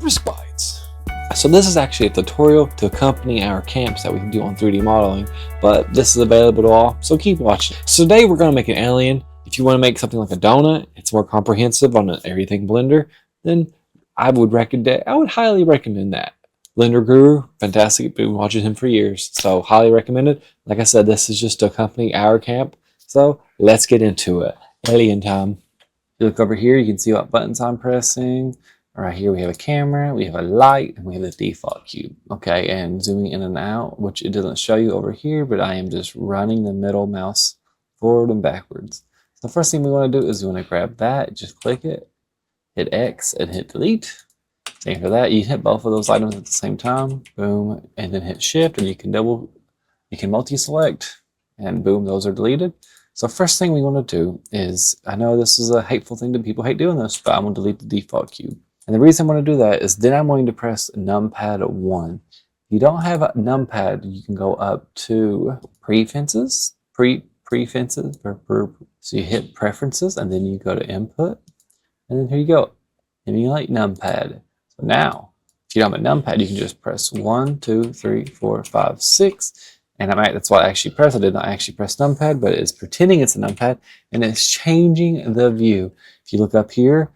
Brisk Bytes. So this is actually a tutorial to accompany our camps that we can do on 3D modeling, but this is available to all, so keep watching. So today we're going to make an alien. If you want to make something like a donut, it's more comprehensive on an everything blender, then I would highly recommend that. Blender Guru, fantastic, been watching him for years, so highly recommended. Like I said, this is just to accompany our camp, so let's get into it. Alien time. If you look over here, you can see what buttons I'm pressing. Right here we have a camera, we have a light, and we have the default cube. Okay, and zooming in and out, which it doesn't show you over here, but I am just running the middle mouse forward and backwards. So the first thing we want to do is we want to grab that, just click it, hit X, and hit delete. And for that, you hit both of those items at the same time, boom, and then hit shift, and you can multi-select, and boom, those are deleted. So first thing we want to do is, I know this is a hateful thing that people hate doing this, but I'm going to delete the default cube. And the reason I want to do that is then I'm going to press numpad 1. If you don't have a numpad, you can go up to preferences. So you hit preferences, and then you go to input, and then here you go, emulate numpad. So now, if you don't have a numpad, you can just press 1, 2, 3, 4, 5, 6. And that's why I actually pressed. I did not actually press numpad, but it's pretending it's a numpad, and it's changing the view. If you look up here,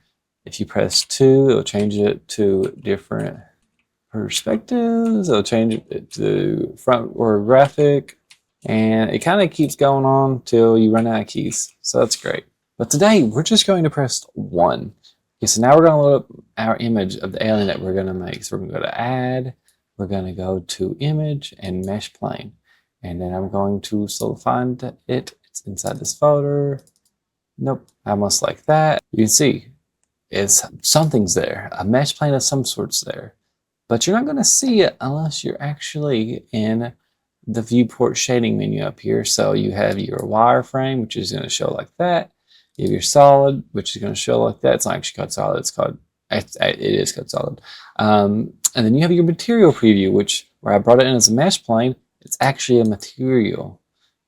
if you press 2, it'll change it to different perspectives. It'll change it to front or graphic, and it kind of keeps going on till you run out of keys. So that's great. But today we're just going to press 1. Okay, so now we're going to load up our image of the alien that we're going to make. So we're going to go to Add. We're going to go to Image and Mesh Plane. And then I'm going to find it. It's inside this folder. Nope, almost like that. You can see something's there. A mesh plane of some sort's there. But you're not going to see it unless you're actually in the viewport shading menu up here. So you have your wireframe, which is going to show like that. You have your solid, which is going to show like that. It's not actually called solid. It is called solid. And then you have your material preview, where I brought it in as a mesh plane. It's actually a material.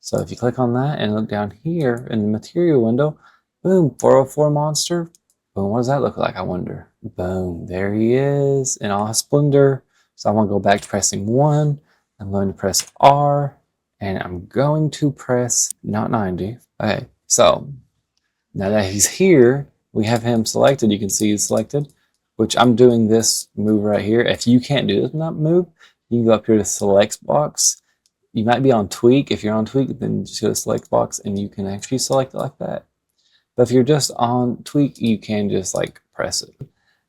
So if you click on that and look down here in the material window, boom, 404 monster. Boom, what does that look like, I wonder? Boom, there he is in all his splendor. So I want to go back to pressing 1. I'm going to press R, and I'm going to press not 90. Okay, so now that he's here, we have him selected. You can see he's selected, which I'm doing this move right here. If you can't do this move, you can go up here to select box. You might be on tweak. If you're on tweak, then just go to select box, and you can actually select it like that. But if you're just on tweak, you can just like press it.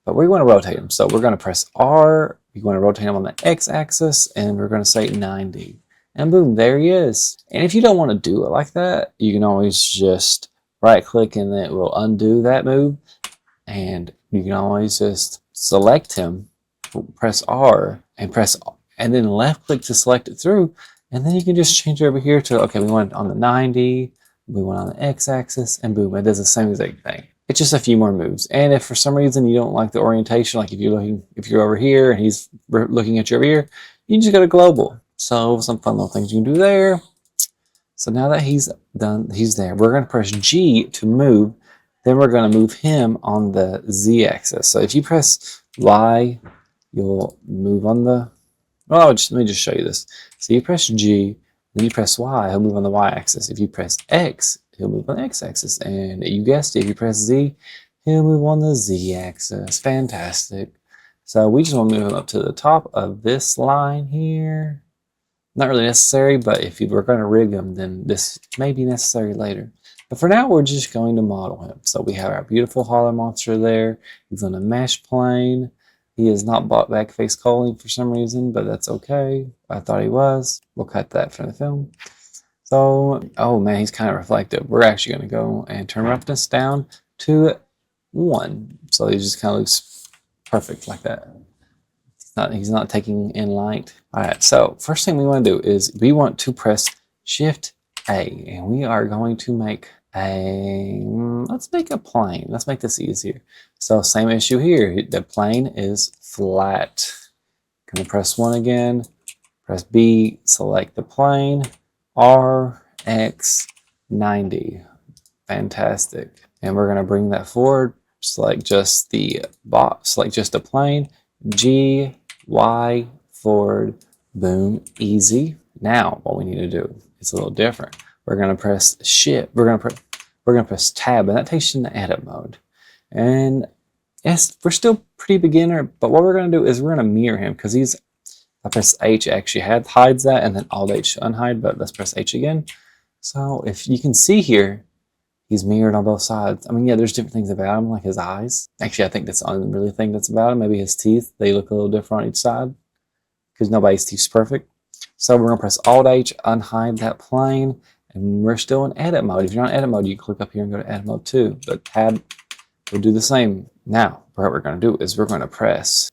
But we want to rotate him. So we're going to press R. We want to rotate him on the X axis, and we're going to say 90. And boom, there he is. And if you don't want to do it like that, you can always just right click and it will undo that move. And you can always just select him, press R, and then left click to select it through. And then you can just change it over here to, okay, we want it on the 90. We went on the x-axis, and boom, it does the same exact thing. It's just a few more moves. And if for some reason you don't like the orientation, like if you're over here and he's looking at you over here, you can just go to global. So some fun little things you can do there. So now that he's done, he's there. We're going to press G to move. Then we're going to move him on the z-axis. So if you press Y, you'll move on the. Oh, let me just show you this. So you press G. Then you press Y, he'll move on the Y-axis. If you press X, he'll move on the X-axis. And you guessed it, if you press Z, he'll move on the Z-axis. Fantastic. So we just want to move him up to the top of this line here. Not really necessary, but if you were going to rig him, then this may be necessary later. But for now, we're just going to model him. So we have our beautiful Holler Monster there. He's on a mesh plane. He is not bought back face calling for some reason, but that's okay. I thought he was. We'll cut that from the film. So, oh man, he's kind of reflective. We're actually going to go and turn roughness down to 1. So he just kind of looks perfect like that. He's not taking in light. All right, so first thing we want to do is we want to press Shift A, and we are going to make let's make a plane. Let's make this easier. So same issue here. The plane is flat. Going to press 1 again. Press B, select the plane. R, X, 90. Fantastic. And we're going to bring that forward. Select just the plane. G, Y, forward, boom, easy. Now what we need to do is a little different. We're gonna press shift, we're gonna press tab, and that takes you into edit mode. And yes, we're still pretty beginner, but what we're gonna do is we're gonna mirror him because he's, I press H actually hides that, and then Alt H to unhide, but let's press H again. So if you can see here, he's mirrored on both sides. I mean, yeah, there's different things about him, like his eyes. Actually, I think that's the only really thing that's about him. Maybe his teeth, they look a little different on each side because nobody's teeth's perfect. So we're gonna press Alt H, unhide that plane, and we're still in edit mode. If you're not in edit mode, you can click up here and go to edit mode too, but tab will do the same. Now, what we're gonna do is we're gonna press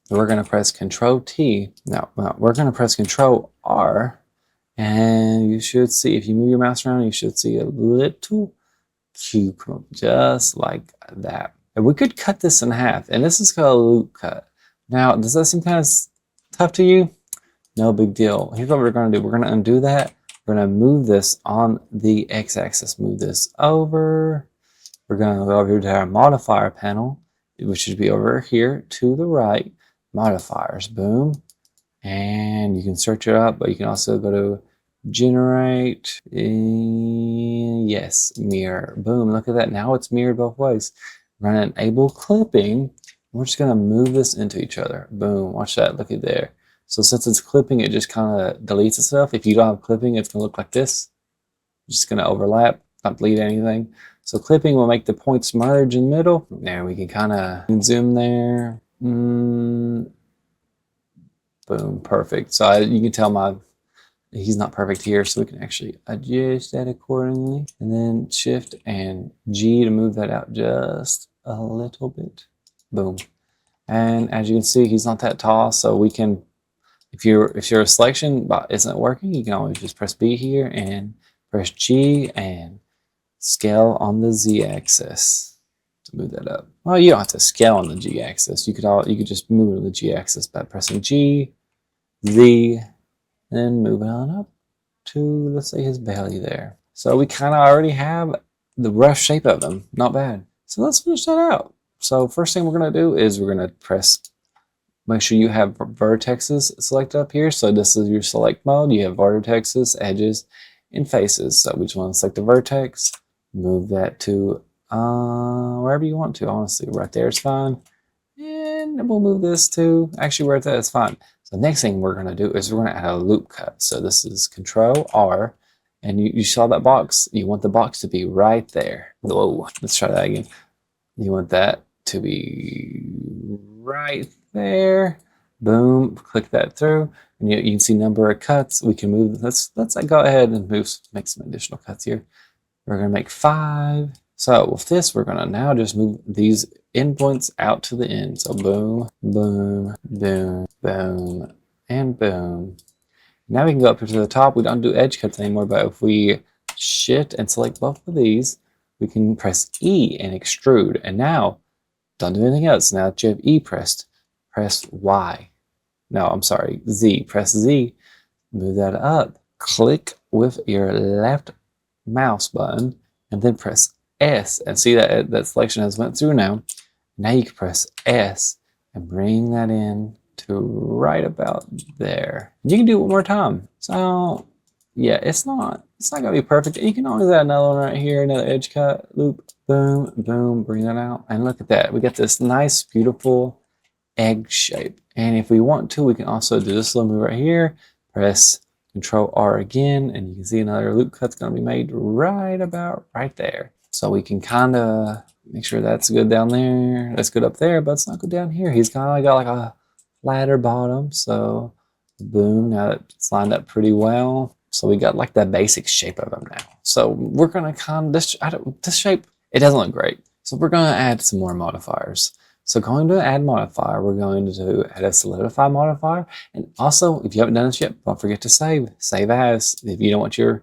Control T. Now we're gonna press Control R, and you should see, if you move your mouse around, you should see a little cube come up just like that. And we could cut this in half, and this is called a loop cut. Now, does that seem kind of tough to you? No big deal. Here's what we're going to do. We're going to undo that. We're going to move this on the x-axis. Move this over. We're going to go over here to our modifier panel, which should be over here to the right. Modifiers, boom. And you can search it up, but you can also go to generate, yes, mirror, boom, look at that. Now it's mirrored both ways. We're going to enable clipping. We're just going to move this into each other. Boom, watch that, look at there. So since it's clipping, it just kind of deletes itself. If you don't have clipping, it's going to look like this. It's just going to overlap, not delete anything. So clipping will make the points merge in the middle. There, we can kind of zoom there. Boom, perfect. So you can tell he's not perfect here, so we can actually adjust that accordingly. And then Shift and G to move that out just a little bit. Boom. And as you can see, he's not that tall, so we can, if your selection isn't working, you can always just press B here and press G and scale on the Z axis to move that up. Well, you don't have to scale on the G axis. You could just move it on the G axis by pressing G, Z, and move it on up to, let's say, his belly there. So we kind of already have the rough shape of him. Not bad. So let's finish that out. So first thing we're going to do is we're going to make sure you have vertexes selected up here. So this is your select mode. You have vertexes, edges, and faces. So we just want to select the vertex, move that to wherever you want to, honestly. Right there is fine. And we'll move this to, actually where it's at is fine. So the next thing we're going to do is we're going to add a loop cut. So this is Control R, and you saw that box. You want the box to be right there. Whoa, let's try that again. You want that to be right there. Boom, click that through, and you can see number of cuts. We can move, let's go ahead and make some additional cuts here. We're going to make 5. So with this, we're going to now just move these endpoints out to the end. So boom, boom, boom, boom, and boom. Now we can go up here to the top. We don't do edge cuts anymore, but if we shift and select both of these, we can press E and extrude. And now, don't do anything else. Now that you have E pressed, press Y. No, I'm sorry, Z. Press Z, move that up. Click with your left mouse button, and then press S, and see that selection has went through now. Now you can press S and bring that in to right about there. You can do it one more time. So yeah, it's not gonna be perfect. You can always add another one right here, another edge cut, loop, boom, boom, bring that out. And look at that. We get this nice, beautiful egg shape. And if we want to, we can also do this little move right here, press Control R again, and you can see another loop cut's gonna be made right about right there. So we can kind of make sure that's good down there, that's good up there, but it's not good down here. He's kind of got like a flatter bottom, so boom, now it's lined up pretty well. So we got like the basic shape of him now. So we're gonna kind of, this shape, it doesn't look great. So we're gonna add some more modifiers. So going to add modifier, we're going to add a solidify modifier. And also, if you haven't done this yet, don't forget to save as, if you don't want your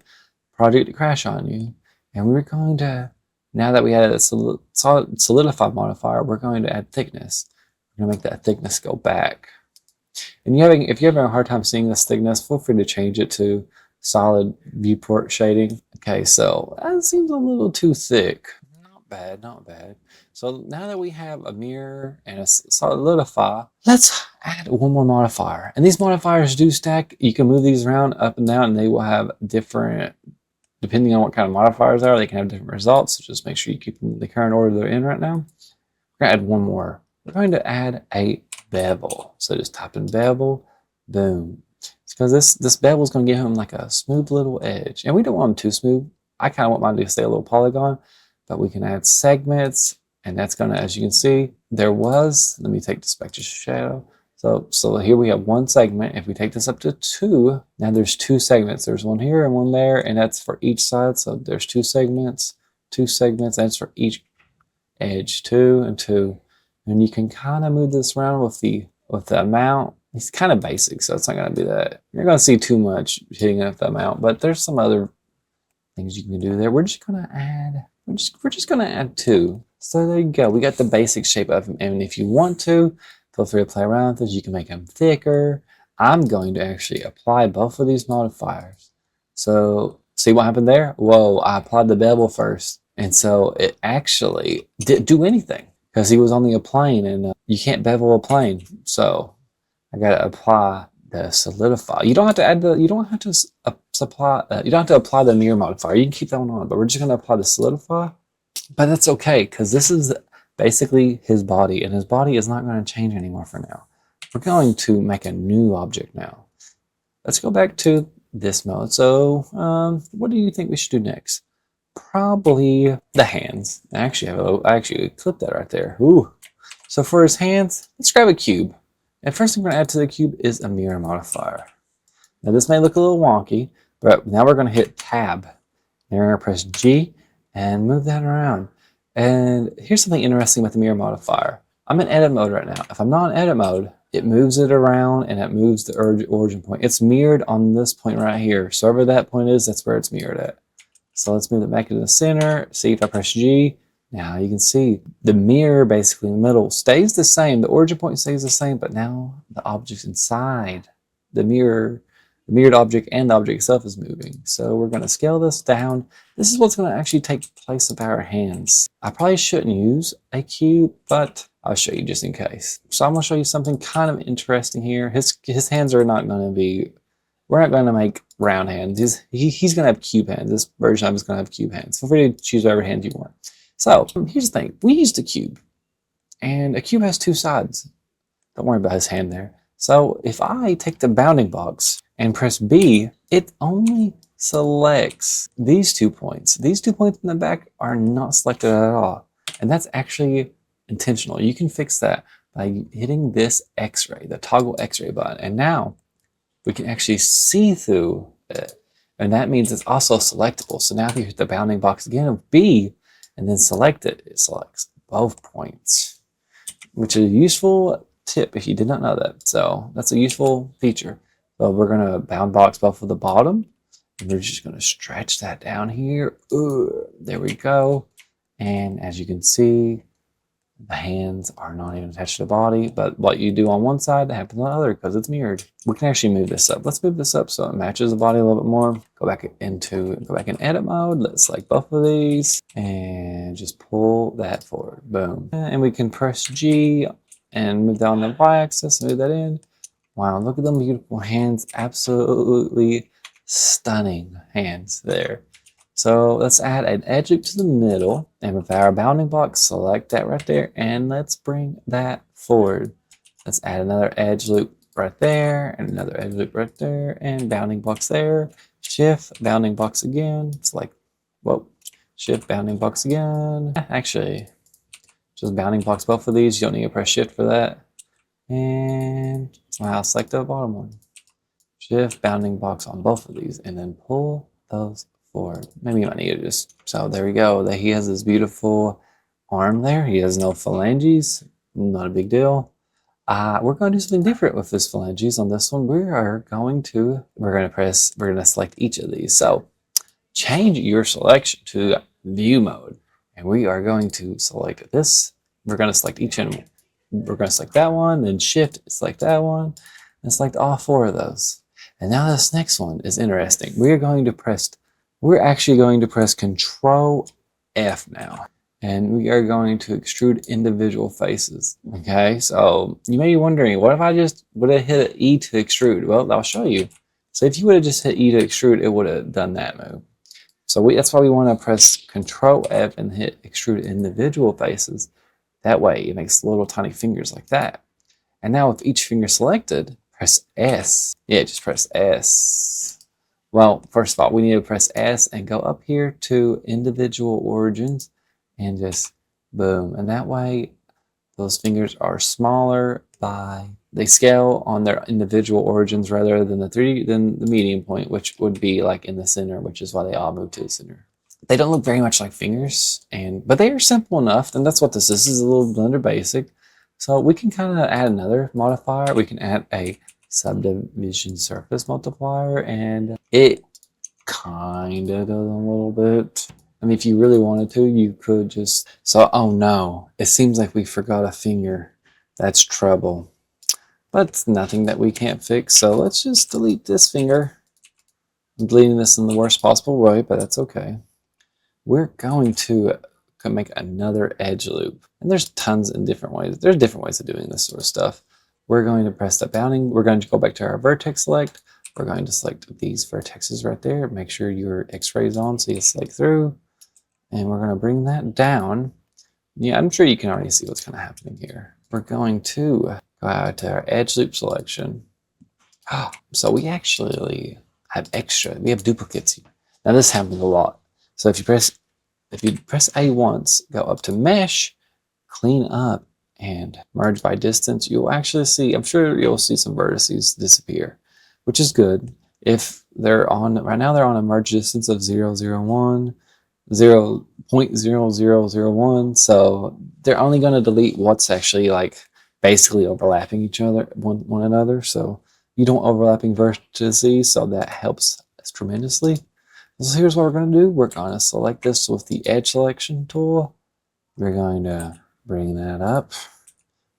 project to crash on you. And we're going to, now that we added a solidify modifier, we're going to add thickness. We're going to make that thickness go back. And if you're having a hard time seeing this thickness, feel free to change it to solid viewport shading. Okay, so that seems a little too thick. Not bad, not bad. So now that we have a mirror and a solidify, let's add one more modifier. And these modifiers do stack. You can move these around up and down, and they will have different, depending on what kind of modifiers they are, they can have different results. So just make sure you keep them in the current order they're in right now. We're going to add one more. We're going to add a bevel. So just type in bevel, boom. It's because this bevel is going to give him like a smooth little edge. And we don't want them too smooth. I kind of want mine to stay a little polygon, but we can add segments. And that's going to, as you can see, there was, let me take this back to shadow. So here we have one segment. If we take this up to 2, now there's 2 segments. There's one here and one there, and that's for each side. So there's 2 segments, that's for each edge, 2 and 2. And you can kind of move this around with the amount. It's kind of basic, so it's not going to be that. You're going to see too much hitting it with the amount, but there's some other things you can do there. We're just going to add, we're just going to add 2. So there you go. We got the basic shape of him. And if you want to, feel free to play around with this. You can make them thicker. I'm going to actually apply both of these modifiers. So see what happened there? Whoa, I applied the bevel first. And so it actually didn't do anything because he was only a plane, and you can't bevel a plane. So I got to apply the solidify. You don't have to add the, you don't have to apply the mirror modifier. You can keep that one on, but we're just going to apply the solidify. But that's okay, because this is basically his body, and his body is not going to change anymore for now. We're going to make a new object now. Let's go back to this mode. So what do you think we should do next? Probably the hands. I actually clipped that right there. Ooh. So for his hands, let's grab a cube. And first thing we're going to add to the cube is a mirror modifier. Now this may look a little wonky, but now we're going to hit tab. And we're going to press G and move that around. And here's something interesting with the mirror modifier. I'm in edit mode right now. If I'm not in edit mode, it moves it around and it moves the origin point. It's mirrored on this point right here. So wherever that point is, that's where it's mirrored at. So let's move it back into the center. See if I press G. Now you can see the mirror basically in the middle stays the same. The origin point stays the same, but now the object's inside the mirror. The mirrored object and the object itself is moving. So we're going to scale this down. This is what's going to actually take place of our hands. I probably shouldn't use a cube, but I'll show you just in case. So I'm going to show you something kind of interesting here. His hands are not going to be, we're not going to make round hands. He's going to have cube hands. This version of him is going to have cube hands. Feel free to choose whatever hand you want. So here's the thing. We used a cube, and a cube has 2 sides. Don't worry about his hand there. So if I take the bounding box and press B, it only selects these 2 points. These 2 points in the back are not selected at all. And that's actually intentional. You can fix that by hitting this X-ray, the toggle X-ray button. And now we can actually see through it. And that means it's also selectable. So now if you hit the bounding box again of B and then select it, it selects both points, which is a useful tip if you did not know that. So that's a useful feature. So we're going to bound box both of the bottom, and we're just going to stretch that down here. There we go. And as you can see, the hands are not even attached to the body, but what you do on one side happens on the other because it's mirrored. We can actually move this up. Let's move this up so it matches the body a little bit more. Go back in edit mode. Let's select both of these and just pull that forward. Boom. And we can press G and move down the y-axis, move that in. Wow, look at them beautiful hands. Absolutely stunning hands there. So let's add an edge loop to the middle, and with our bounding box, select that right there, and let's bring that forward. Let's add another edge loop right there, and another edge loop right there, and bounding box there. Shift, bounding box again. It's like, whoa, shift, bounding box again. Actually, just bounding box both of these. You don't need to press shift for that. And wow, select the bottom one. Shift, bounding box on both of these, and then pull those forward. Maybe you might need to just, so there we go. That he has this beautiful arm there. He has no phalanges, not a big deal. We're going to do something different with this phalanges on this one. We're going to select each of these. So change your selection to view mode, and we are going to select this. We're going to select each animal. We're going to select that one, then shift, select that one, and select all 4 of those. And now this next one is interesting. We're actually going to press Control F now. and we are going to extrude individual faces. Okay, so you may be wondering, what if I just would have hit E to extrude? Well, I'll show you. So if you would have just hit E to extrude, it would have done that move. So that's why we want to press Control F and hit extrude individual faces. That way it makes little tiny fingers like that. And now with each finger selected, press S. Yeah, just press S. Well, first of all, we need to press S and go up here to individual origins and just boom. And that way those fingers are smaller they scale on their individual origins rather than the median point, which would be like in the center, which is why they all move to the center. They don't look very much like fingers, but they are simple enough, and that's what this is. This is a little Blender basic. So we can kind of add another modifier. We can add a subdivision surface multiplier, and it kind of does a little bit. I mean, if you really wanted to, you could just... So, oh no, it seems like we forgot a finger. That's trouble. But it's nothing that we can't fix, so let's just delete this finger. I'm deleting this in the worst possible way, but that's okay. We're going to make another edge loop. And there's tons of different ways. There's different ways of doing this sort of stuff. We're going to press the bounding. We're going to go back to our vertex select. We're going to select these vertexes right there. Make sure your X-ray is on so you select through. And we're going to bring that down. Yeah, I'm sure you can already see what's kind of happening here. We're going to go out to our edge loop selection. So we actually have we have duplicates here. Now this happens a lot. So if you press A once, go up to mesh, clean up, and merge by distance, you'll actually see, I'm sure you'll see some vertices disappear, which is good. If they're on, right now they're on a merge distance of 0.0001, so they're only going to delete what's actually like basically overlapping each other, one another, so you don't overlapping vertices, so that helps us tremendously. So here's what we're going to do. We're going to select this with the edge selection tool. We're going to bring that up.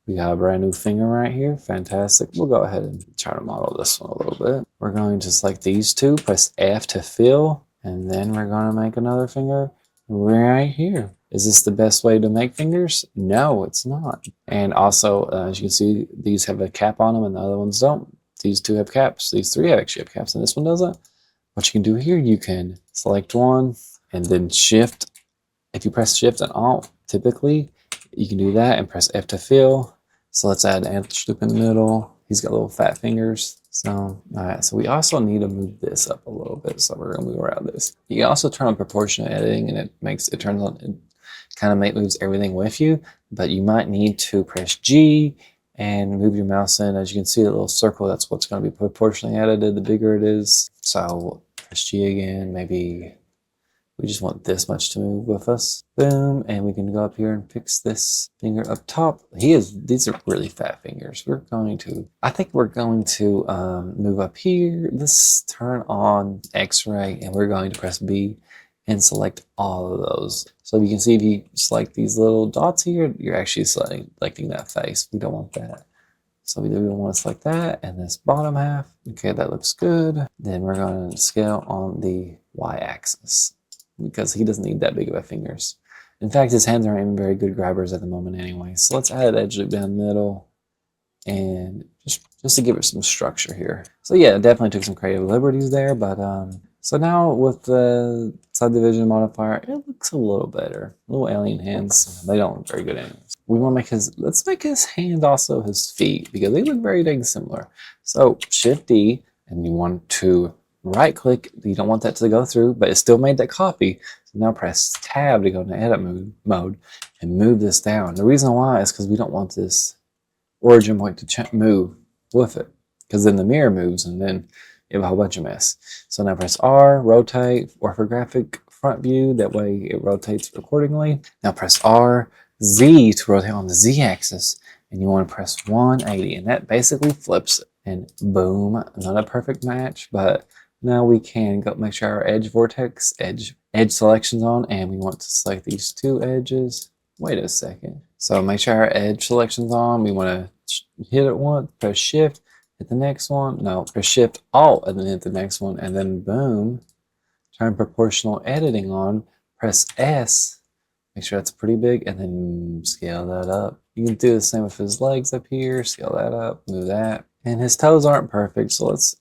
We got a brand new finger right here. Fantastic. We'll go ahead and try to model this one a little bit. We're going to select these two, press F to fill, and then we're going to make another finger right here. Is this the best way to make fingers? No, it's not. And also, as you can see, these have a cap on them and the other ones don't. These two have caps. These three actually have caps and this one doesn't. What you can do here, you can select one and then shift. If you press shift and alt, typically, you can do that and press F to fill. So let's add an edge loop in the middle. He's got little fat fingers. So, all right, so we also need to move this up a little bit. So we're gonna move around this. You can also turn on proportional editing and it turns on, it kind of moves everything with you, but you might need to press G and move your mouse in. As you can see, the little circle, that's what's going to be proportionally edited the bigger it is. So press G again, maybe we just want this much to move with us. Boom, and we can go up here and fix this finger up top. These are really fat fingers. I think we're going to move up here. Let's turn on X-ray and we're going to press B and select all of those. So you can see if you select these little dots here, you're actually selecting that face. We don't want that. So we want to select that and this bottom half. Okay, that looks good. Then we're going to scale on the Y-axis because he doesn't need that big of a fingers. In fact, his hands aren't even very good grabbers at the moment anyway. So let's add an edge loop down the middle and just to give it some structure here. So yeah, it definitely took some creative liberties there, but so now with the subdivision modifier, it looks a little better. Little alien hands, they don't look very good anyways. We want to let's make his hand also his feet because they look very dang similar. So Shift D, and you want to right click. You don't want that to go through, but it still made that copy. So now press Tab to go into edit mode and move this down. The reason why is because we don't want this origin point to move with it, because then the mirror moves and then you have a whole bunch of mess. So now press R, rotate, orthographic front view. That way it rotates accordingly. Now press R, Z to rotate on the Z axis. And you want to press 180. And that basically flips it. And boom, not a perfect match, but now we can go make sure our edge vortex, edge selection's on. And we want to select these two edges. Wait a second. So make sure our edge selection's on. We want to hit it once, press shift. Hit the next one. No, press Shift Alt and then hit the next one, and then boom. Turn proportional editing on. Press S Make sure that's pretty big, and then scale that up. You can do the same with his legs up here. Scale that up, move that. And his toes aren't perfect, so let's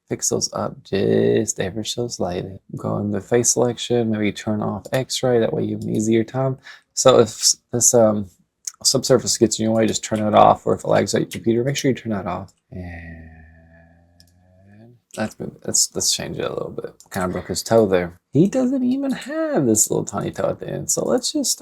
fix those up just ever so slightly. Go into face selection, maybe turn off X-ray, that way you have an easier time. So if this subsurface gets in your way, just turn it off, or if it lags out your computer, make sure you turn that off. And let's change it a little bit. Kind of broke his toe there. He doesn't even have this little tiny toe at the end. So let's just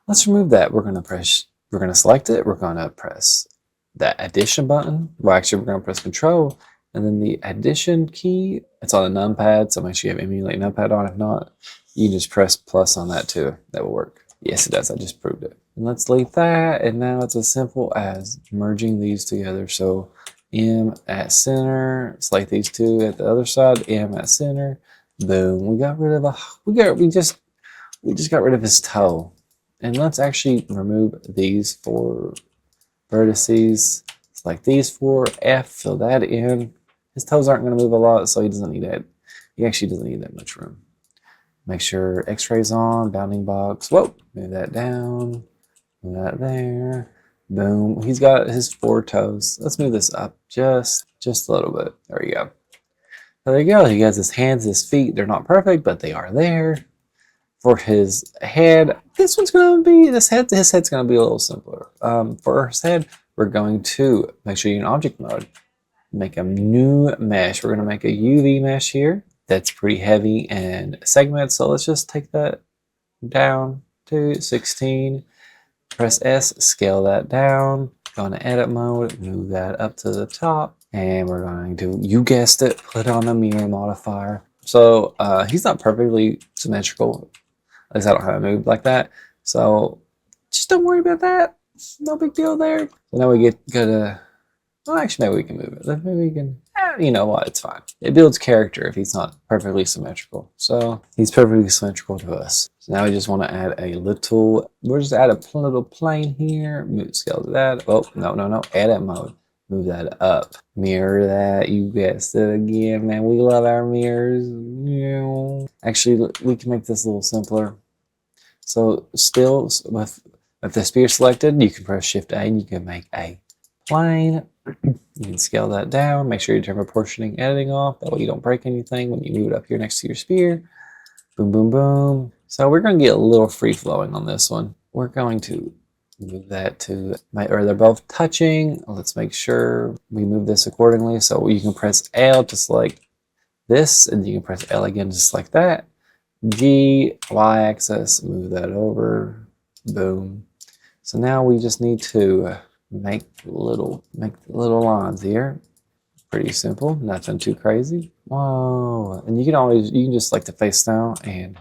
let's remove that. We're gonna select it. We're gonna press that addition button. Well, actually, we're gonna press Control, and then the addition key. It's on the numpad, so make sure you have emulate numpad on. If not, you can just press plus on that too. That will work. Yes, it does. I just proved it. And let's leave that. And now it's as simple as merging these together. So M at center, select these two at the other side, M at center, boom. We got rid of we just got rid of his toe. And let's actually remove these 4 vertices. Select these 4, F, fill that in. His toes aren't going to move a lot, so he doesn't need that. He actually doesn't need that much room. Make sure X-ray's on, bounding box. Whoa, move that down, move that there. Boom. He's got his 4 toes. Let's move this up just a little bit. There we go. So there you go. He has his hands, his feet. They're not perfect, but they are there. For his head, this one's going to be, his head's going to be a little simpler. For his head, we're going to make sure you're in object mode. Make a new mesh. We're going to make a UV mesh here. That's pretty heavy and segmented. So let's just take that down to 16. Press S, scale that down, go into edit mode, move that up to the top, and we're going to, you guessed it, put on a mirror modifier. So he's not perfectly symmetrical, at least I don't have it moved like that. So just don't worry about that, no big deal there. So now we go to, well actually maybe we can move it. Maybe we can, you know what, it's fine. It builds character if he's not perfectly symmetrical. So he's perfectly symmetrical to us. So now we just want to add a little, we'll just add a little plane here, move, scale to that. Oh, no, edit mode. Move that up. Mirror that, you guessed it again, man. We love our mirrors. Actually, we can make this a little simpler. So still, with the sphere selected, you can press Shift A and you can make a plane. You can scale that down. Make sure you turn proportioning editing off. That way you don't break anything when you move it up here next to your sphere. Boom, boom, boom. So we're going to get a little free flowing on this one. We're going to move that to, or they're both touching. Let's make sure we move this accordingly. So you can press L to select this, and you can press L again to select that. G, Y axis, move that over. Boom. So now we just need to make little lines here. Pretty simple, nothing too crazy. Whoa. And you can just select the face now and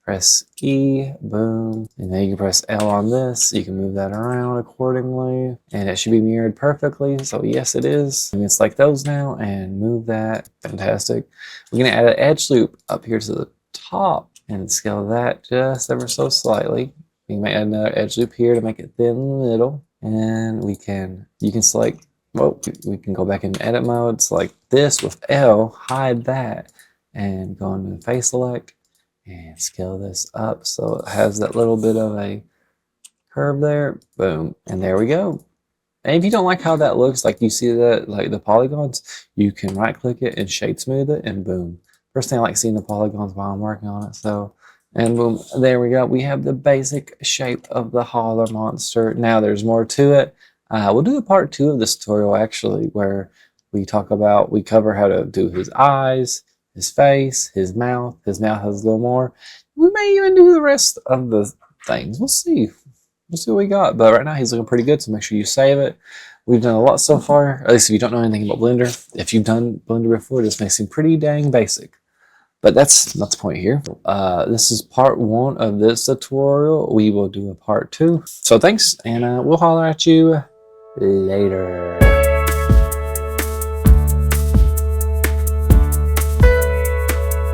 press E, boom. And then you can press L on this. You can move that around accordingly. And it should be mirrored perfectly. So yes, it is. You can select those now and move that. Fantastic. We're gonna add an edge loop up here to the top and scale that just ever so slightly. You can add another edge loop here to make it thin in the middle. And you can select, well, we can go back in edit mode, select this with L, hide that, and go into face select and scale this up so it has that little bit of a curve there. Boom. And there we go. And if you don't like how that looks, like you see that, like the polygons, you can right click it and shade smooth it, and boom. First thing I like seeing the polygons while I'm working on it. So, and boom, there we go. We have the basic shape of the Holler Monster. Now there's more to it. We'll do a part 2 of this tutorial actually, where we cover how to do his eyes, his face, his mouth. His mouth has a little more. We may even do the rest of the things. We'll see. We'll see what we got. But right now he's looking pretty good, so make sure you save it. We've done a lot so far, at least if you don't know anything about Blender. If you've done Blender before, this may seem pretty dang basic. But that's not the point here. This is part 1 of this tutorial. We will do a part 2. So thanks, and we'll holler at you later.